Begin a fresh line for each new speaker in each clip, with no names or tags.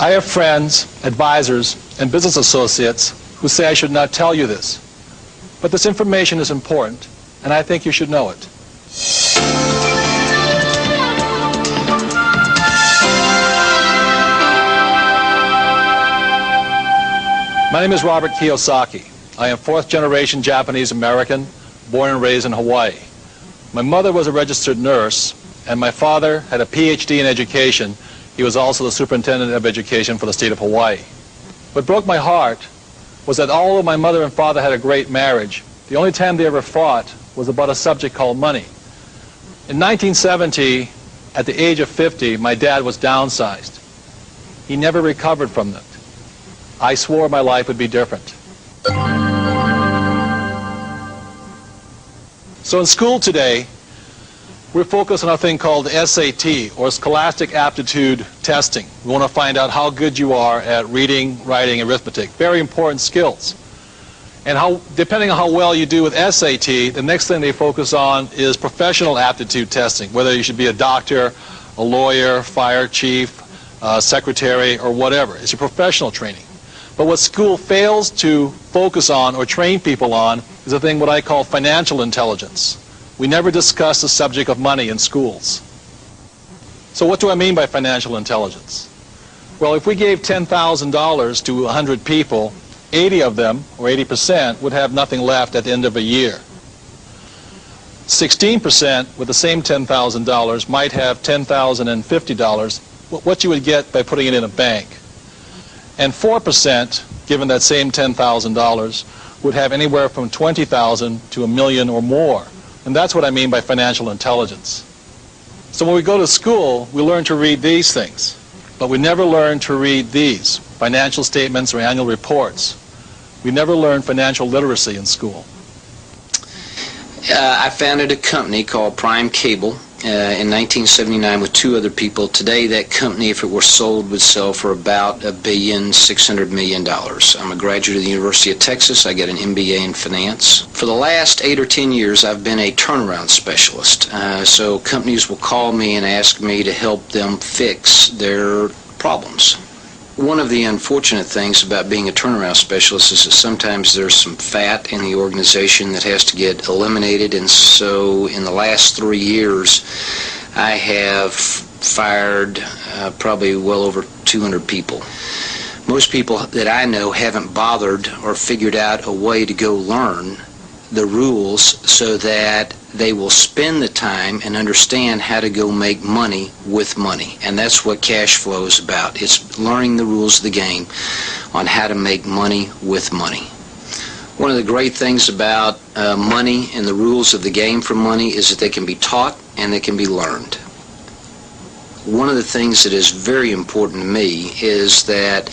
I have friends, advisors, and business associates who say I should not tell you this. But this information is important, and I think you should know it. My name is Robert Kiyosaki. I am fourth-generation Japanese American, born and raised in Hawaii. My mother was a registered nurse, and my father had a PhD in education. He was also the superintendent of education for the state of Hawaii. What broke my heart was that although my mother and father had a great marriage, the only time they ever fought was about a subject called money. In 1970, at the age of 50, my dad was downsized. He never recovered from that. I swore my life would be different. So in school today, we're focused on a thing called SAT, or Scholastic Aptitude Testing. We want to find out how good you are at reading, writing, arithmetic. Very important skills. And depending on how well you do with SAT, the next thing they focus on is professional aptitude testing, whether you should be a doctor, a lawyer, fire chief, secretary, or whatever. It's your professional training. But what school fails to focus on or train people on is a thing what I call financial intelligence. We never discuss the subject of money in schools. So what do I mean by financial intelligence? Well, if we gave $10,000 to 100 people, 80 of them, or 80%, would have nothing left at the end of a year. 16% with the same $10,000 might have $10,050, what you would get by putting it in a bank. And 4%, given that same $10,000, would have anywhere from $20,000 to $1 million or more. And that's what I mean by financial intelligence. So when we go to school, we learn to read these things, but we never learn to read these, financial statements or annual reports. We never learn financial literacy in school.
I founded a company called Prime Cable in 1979 with two other people. Today that company, if it were sold, would sell for about $1,600,000,000. I'm a graduate of the University of Texas. I got an MBA in finance. For the last 8 or 10 years I've been a turnaround specialist. So companies will call me and ask me to help them fix their problems. One of the unfortunate things about being a turnaround specialist is that sometimes there's some fat in the organization that has to get eliminated, and so in the last 3 years I have fired probably well over 200 people. Most people that I know haven't bothered or figured out a way to go learn the rules so that they will spend the time and understand how to go make money with money. And that's what cash flow is about. It's learning the rules of the game on how to make money with money. One of the great things about money and the rules of the game for money is that they can be taught and they can be learned. One of the things that is very important to me is that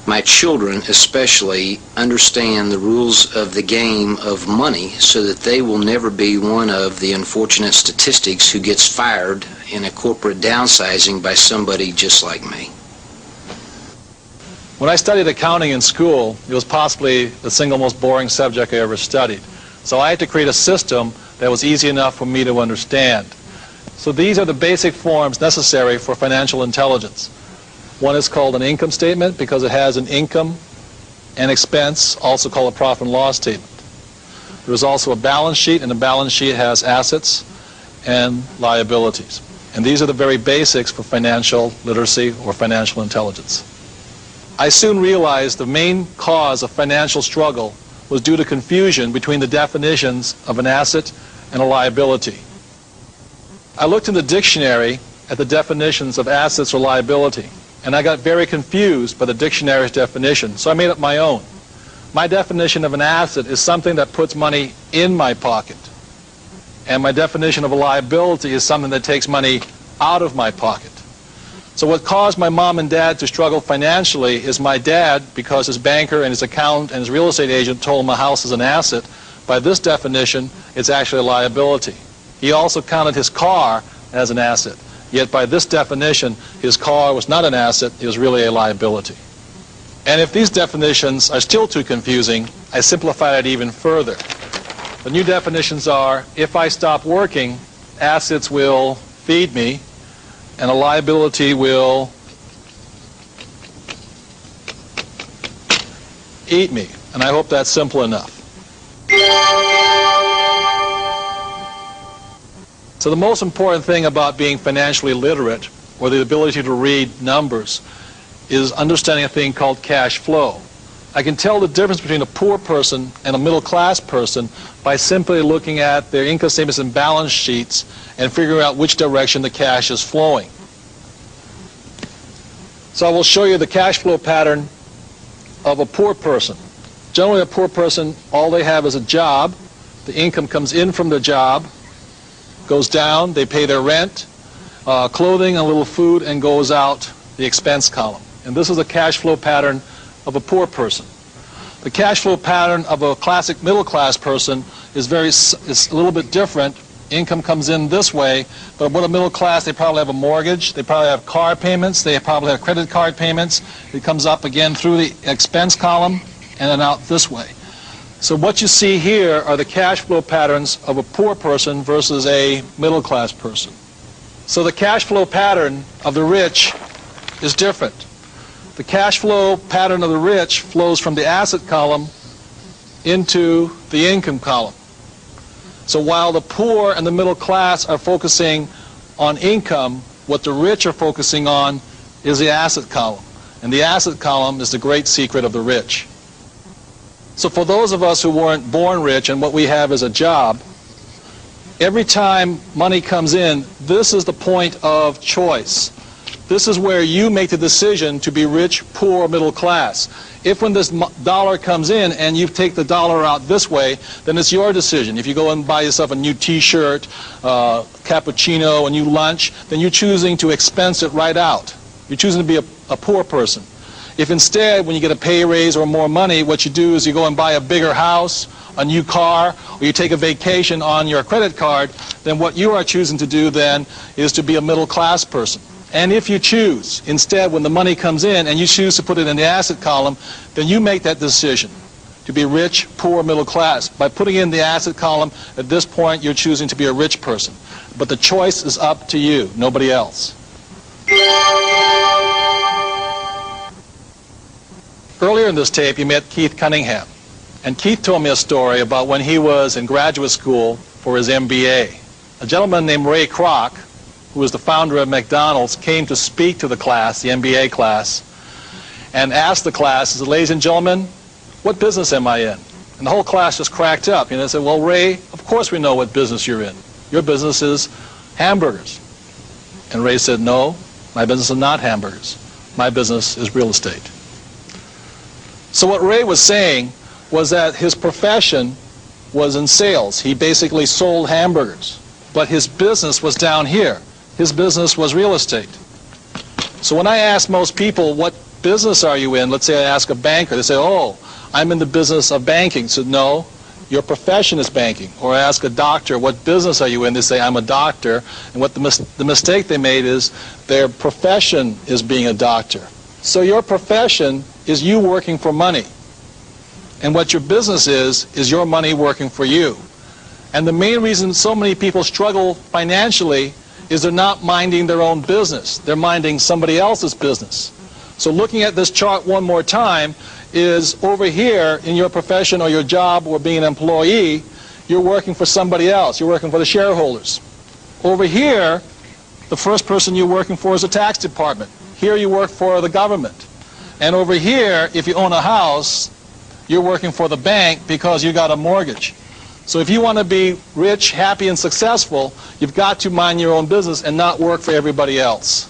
my children especially understand the rules of the game of money so that they will never be one of the unfortunate statistics who gets fired in a corporate downsizing by somebody just like me.
When I studied accounting in school, it was possibly the single most boring subject I ever studied. So I had to create a system that was easy enough for me to understand. So these are the basic forms necessary for financial intelligence. One is called an income statement because it has an income and expense, also called a profit and loss statement. There is also a balance sheet, and the balance sheet has assets and liabilities. And these are the very basics for financial literacy or financial intelligence. I soon realized the main cause of financial struggle was due to confusion between the definitions of an asset and a liability. I looked in the dictionary at the definitions of assets or liability, and I got very confused by the dictionary's definition, so I made up my own. My definition of an asset is something that puts money in my pocket, and my definition of a liability is something that takes money out of my pocket. So what caused my mom and dad to struggle financially is my dad, because his banker and his accountant and his real estate agent told him a house is an asset, by this definition, it's actually a liability. He also counted his car as an asset. Yet by this definition, his car was not an asset, it was really a liability. And if these definitions are still too confusing, I simplified it even further. The new definitions are, if I stop working, assets will feed me, and a liability will eat me. And I hope that's simple enough. So the most important thing about being financially literate, or the ability to read numbers, is understanding a thing called cash flow. I can tell the difference between a poor person and a middle-class person by simply looking at their income statements and balance sheets and figuring out which direction the cash is flowing. So I will show you the cash flow pattern of a poor person. Generally, a poor person, all they have is a job. The income comes in from the job, goes down, they pay their rent, clothing, a little food, and goes out the expense column. And this is the cash flow pattern of a poor person. The cash flow pattern of a classic middle-class person is a little bit different. Income comes in this way, but with a middle class, they probably have a mortgage, they probably have car payments, they probably have credit card payments. It comes up again through the expense column and then out this way. So what you see here are the cash flow patterns of a poor person versus a middle-class person. So the cash flow pattern of the rich is different. The cash flow pattern of the rich flows from the asset column into the income column. So while the poor and the middle class are focusing on income, what the rich are focusing on is the asset column. And the asset column is the great secret of the rich. So for those of us who weren't born rich and what we have is a job, every time money comes in, this is the point of choice. This is where you make the decision to be rich, poor, or middle class. If when this dollar comes in and you take the dollar out this way, then it's your decision. If you go and buy yourself a new t-shirt, cappuccino, a new lunch, then you're choosing to expense it right out. You're choosing to be a poor person. If instead, when you get a pay raise or more money, what you do is you go and buy a bigger house, a new car, or you take a vacation on your credit card, then what you are choosing to do then is to be a middle class person. And if you choose, instead, when the money comes in and you choose to put it in the asset column, then you make that decision to be rich, poor, middle class. By putting in the asset column, at this point, you're choosing to be a rich person. But the choice is up to you, nobody else. Earlier in this tape, you met Keith Cunningham. And Keith told me a story about when he was in graduate school for his MBA. A gentleman named Ray Kroc, who was the founder of McDonald's, came to speak to the class, the MBA class, and asked the class, he said, "Ladies and gentlemen, what business am I in?" And the whole class just cracked up. And they said, "Well, Ray, of course we know what business you're in. Your business is hamburgers." And Ray said, "No, my business is not hamburgers. My business is real estate." So what Ray was saying was that his profession was in sales. He basically sold hamburgers, but his business was down here. His business was real estate. So when I ask most people, what business are you in? Let's say I ask a banker. They say, "Oh, I'm in the business of banking." So no, your profession is banking. Or I ask a doctor, "What business are you in?" They say, "I'm a doctor." And what the mistake they made is their profession is being a doctor. So your profession is you working for money. And what your business is your money working for you. And the main reason so many people struggle financially is they're not minding their own business. They're minding somebody else's business. So looking at this chart one more time is over here in your profession or your job or being an employee, you're working for somebody else. You're working for the shareholders. Over here, the first person you're working for is the tax department. Here you work for the government. And over here, if you own a house, you're working for the bank because you got a mortgage. So if you want to be rich, happy, and successful, you've got to mind your own business and not work for everybody else.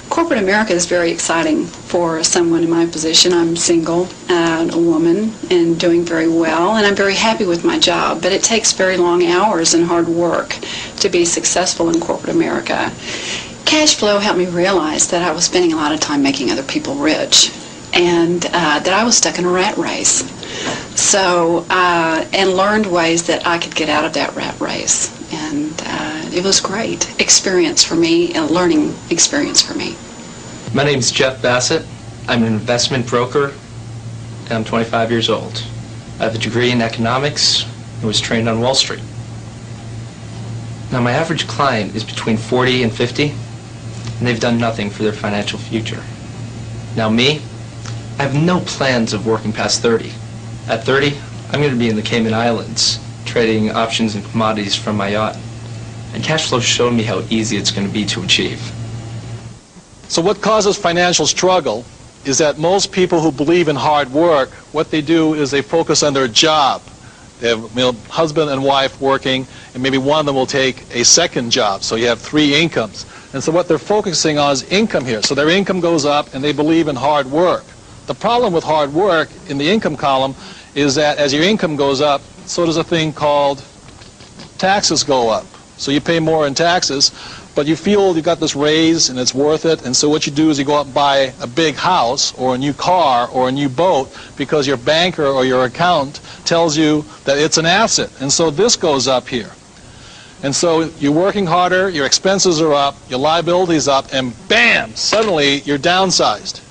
Corporate America is very exciting for someone in my position. I'm single and a woman and doing very well, and I'm very happy with my job, but it takes very long hours and hard work to be successful in corporate America. Cash flow helped me realize that I was spending a lot of time making other people rich, and that I was stuck in a rat race. So, and learned ways that I could get out of that rat race. And it was great experience for me, a learning experience for me.
My name is Jeff Bassett. I'm an investment broker, and I'm 25 years old. I have a degree in economics and was trained on Wall Street. Now, my average client is between 40 and 50, and they've done nothing for their financial future. Now, me, I have no plans of working past 30. At 30, I'm going to be in the Cayman Islands, trading options and commodities from my yacht. And cash flow showed me how easy it's going to be to achieve.
So what causes financial struggle is that most people who believe in hard work, what they do is they focus on their job. They have husband and wife working, and maybe one of them will take a second job, so you have 3 incomes. And so what they're focusing on is income here. So their income goes up, and they believe in hard work. The problem with hard work in the income column is that as your income goes up, so does a thing called taxes go up. So you pay more in taxes, but you feel you got this raise and it's worth it, and so what you do is you go out and buy a big house or a new car or a new boat because your banker or your accountant tells you that it's an asset, and so this goes up here. And so you're working harder, your expenses are up, your liabilities up, and bam, suddenly you're downsized.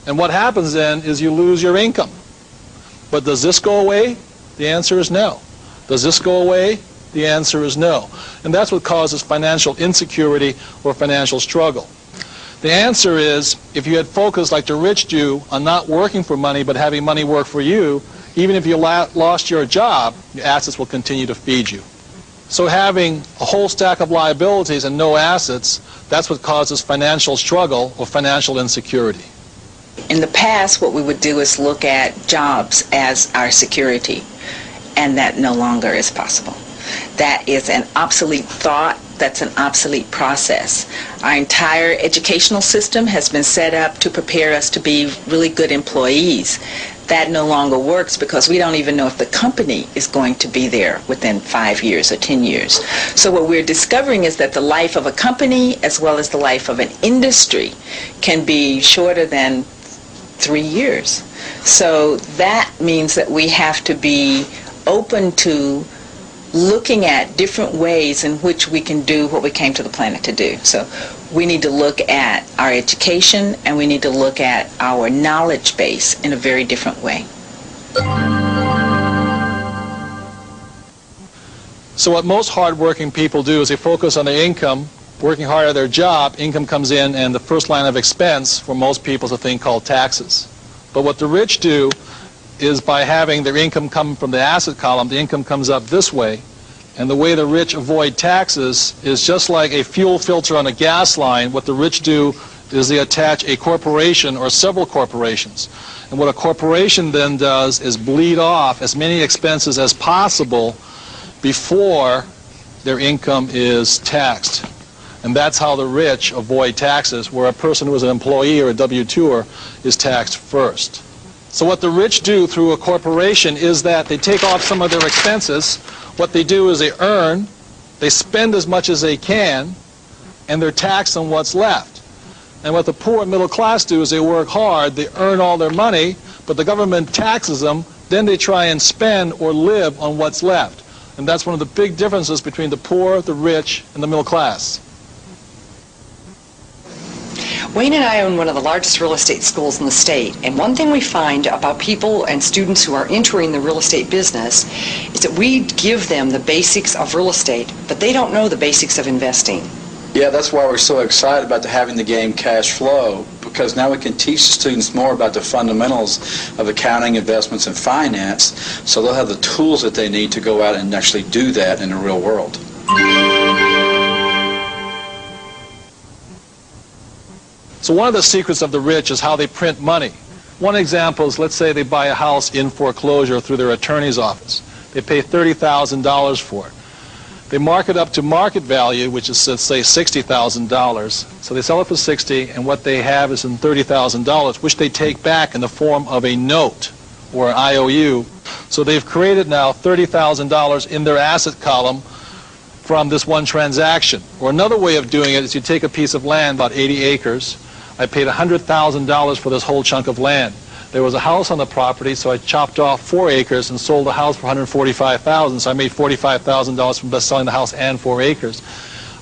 And what happens then is you lose your income. But does this go away? The answer is no. Does this go away? The answer is no. And that's what causes financial insecurity or financial struggle. The answer is, if you had focused like the rich do on not working for money but having money work for you, even if you lost your job, your assets will continue to feed you. So having a whole stack of liabilities and no assets, that's what causes financial struggle or financial insecurity.
In the past, what we would do is look at jobs as our security, and that no longer is possible. That is an obsolete thought. That's an obsolete process. Our entire educational system has been set up to prepare us to be really good employees. That no longer works because we don't even know if the company is going to be there within 5 years or 10 years. So what we're discovering is that the life of a company as well as the life of an industry can be shorter than 3 years. So that means that we have to be open to looking at different ways in which we can do what we came to the planet to do. So we need to look at our education and we need to look at our knowledge base in a very different way.
So what most hardworking people do is they focus on their income, working hard at their job, income comes in, and the first line of expense for most people is a thing called taxes. But what the rich do is by having their income come from the asset column, the income comes up this way, and the way the rich avoid taxes is just like a fuel filter on a gas line. What the rich do is they attach a corporation or several corporations. And what a corporation then does is bleed off as many expenses as possible before their income is taxed. And that's how the rich avoid taxes, where a person who is an employee or a W-2er is taxed first. So what the rich do through a corporation is that they take off some of their expenses. What they do is they earn, they spend as much as they can, and they're taxed on what's left. And what the poor and middle class do is they work hard, they earn all their money, but the government taxes them, then they try and spend or live on what's left. And that's one of the big differences between the poor, the rich, and the middle class.
Wayne and I own one of the largest real estate schools in the state, and one thing we find about people and students who are entering the real estate business is that we give them the basics of real estate, but they don't know the basics of investing.
Yeah, that's why we're so excited about having the game Cash Flow, because now we can teach the students more about the fundamentals of accounting, investments, and finance, so they'll have the tools that they need to go out and actually do that in the real world.
So one of the secrets of the rich is how they print money. One example is, let's say they buy a house in foreclosure through their attorney's office. They pay $30,000 for it. They mark it up to market value, which is, let's say, $60,000. So they sell it for $60,000, and what they have is in $30,000, which they take back in the form of a note or an IOU. So they've created now $30,000 in their asset column from this one transaction. Or another way of doing it is you take a piece of land, about 80 acres. I paid $100,000 for this whole chunk of land. There was a house on the property, so I chopped off 4 acres and sold the house for $145,000. So I made $45,000 from just selling the house and 4 acres.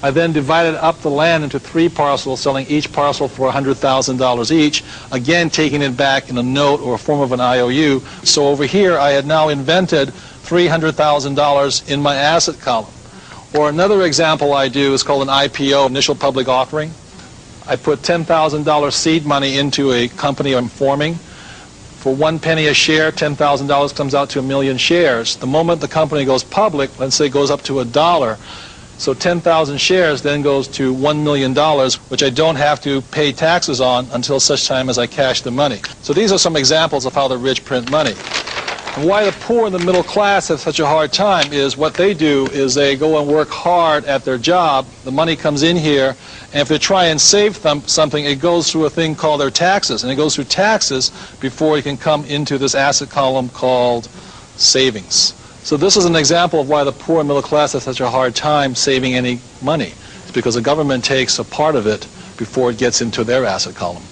I then divided up the land into 3 parcels, selling each parcel for $100,000 each, again taking it back in a note or a form of an IOU. So over here I had now invented $300,000 in my asset column. Or another example I do is called an IPO, initial public offering. I put $10,000 seed money into a company I'm forming. For 1 penny a share, $10,000 comes out to 1 million shares. The moment the company goes public, let's say it goes up to $1, so 10,000 shares then goes to $1 million, which I don't have to pay taxes on until such time as I cash the money. So these are some examples of how the rich print money. And why the poor and the middle class have such a hard time is what they do is they go and work hard at their job, the money comes in here, and if they try and save something, it goes through a thing called their taxes, and it goes through taxes before it can come into this asset column called savings. So this is an example of why the poor and middle class have such a hard time saving any money. It's because the government takes a part of it before it gets into their asset column.